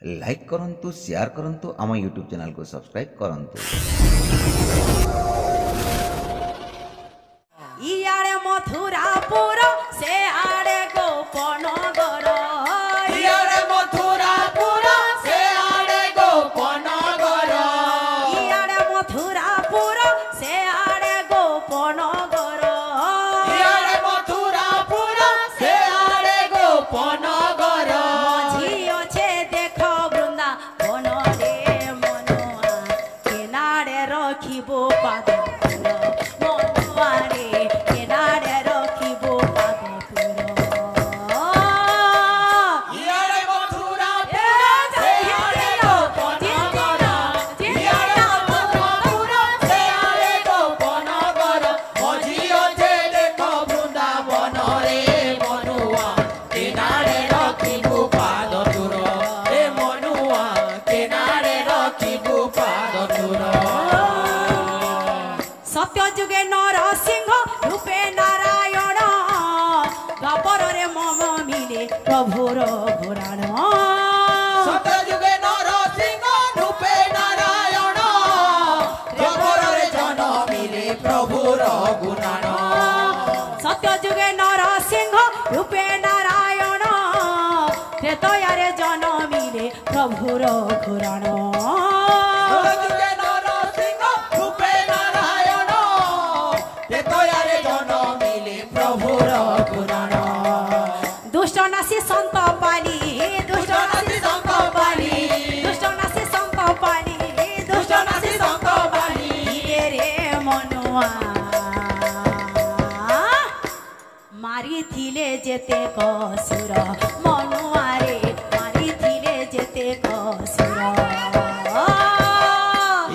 Like करंतु share करंतु आम यूट्यूब चैनल को सब्सक्राइब करंतु। इयाड़े मथुरापुर से आड़े गोपनगर इयाड़े मथुरापुर से आड़े गोपनगर इयाड़े मथुरापुर से आड़े गोपनगर इयाड़े मथुरापुर से आड़े गोपनगर मझी अच्छे देख बृंदावन रे मनुआ केनाड़े रखिबो पाद मनुआ रे केनाड़े रखिबो पाद इयाड़े मथुरापुर से आड़े गोपनगर इयाड़े मथुरापुर से आड़े गोपनगर मझी अच्छे देख बृंदावन रे मनुआ केनारे रखिबु पाद तुर रे मनुआ केनारे रखिबु पाद तुर सत्य जुगे नरसिंह रूपे नारायण द्वापर रे मम मिले प्रभुर पुराण सतयुगे नरसिंह रूपे नारायण द्वापर रे जनमिले प्रभुर गुणान सत्य जुगे नरसिंह रूपे नारायण त्रेतया रे जन्म मिले प्रभुर पुराण सतयुगे नरसिंह रूपे नारायण तेतयारे जनमिले प्रभुर गुणान दुष्ट नासी संत पाली दुष्ट नासी संत पाली दुष्ट नासी संत पाली दुष्ट नासी संत पाली रे मनुआ मारी थिले जेते कसुर मनुआ रे मारी थिले जेते कसुर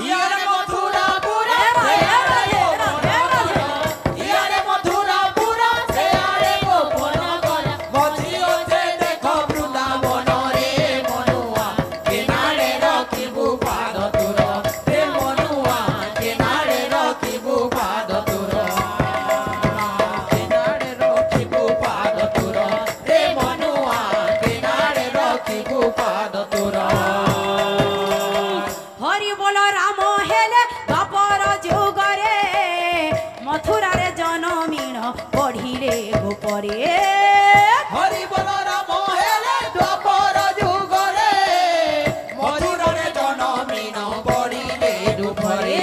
इयारे मथुरापुर से आड़े गोपनगर इयारे मथुरापुर से आड़े गोपनगर मझी अच्छे देख बृंदावन रे मनुआ केनारे रखिबु पाद तुर रे मनुआ केनारे रखिबु पाद तुर केनारे रखिबु पाद तुर रे मनुआ केनारे रखिबु पाद तुर हरि बोल राम हेले द्वापर जुगरे मथुरा रे जनमीण पढ़िले गोपरे हरि बोल राम हेले द्वापर जुगरे मथुरारे जनमीन पड़िले रूपरे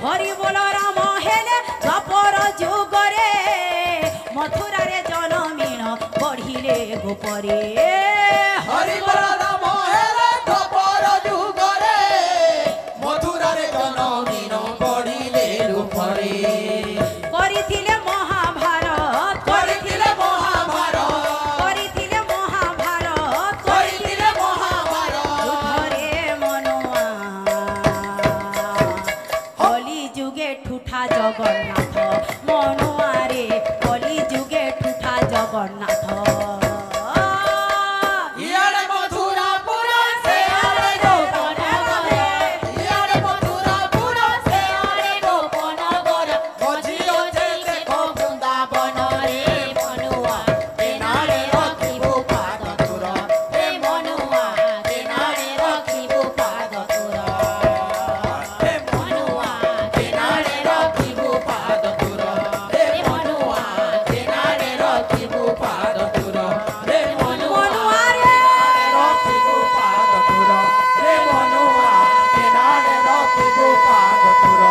हरि बोल राम हेले द्वापर जुगरे मथुरा रे जनमीण पढ़िले गोपरे हरि बोल राम हेले द्वापर जुगरे मथुरारे जनमीन पड़िले रूपरे କରିଥିଲେ ମହାଭାରତ କରିଥିଲେ ମହାଭାରତ କରିଥିଲେ ମହାଭାରତ କରିଥିଲେ ମହାଭାରତ ଯୁଦ୍ଧରେ ମନୁଆ କଲି ଯୁଗେ ଠୁଠା ଜଗନ୍ନାଥ ମନୁଆରେ କଲି ଯୁଗେ ଠୁଠା ଜଗନ୍ନାଥ इयाड़े मथुरापुर से आड़े गोपनगर इयाड़े मथुरापुर से आड़े गोपनगर मझी अच्छे देख बृंदावन रे मनुआ केनारे रखिबु पाद तुर रे मनुआ केनारे रखिबु पाद तुर रे मनुआ केनारे रखिबु पाद तुर रे मनुआ केनारे रखिबु पाद तुर रे मनुआ रखिबु पाद तुर रे मनुआ केनारे रखिबु पाद तुर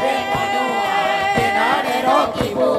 रे मनुआ केनारे रखिबु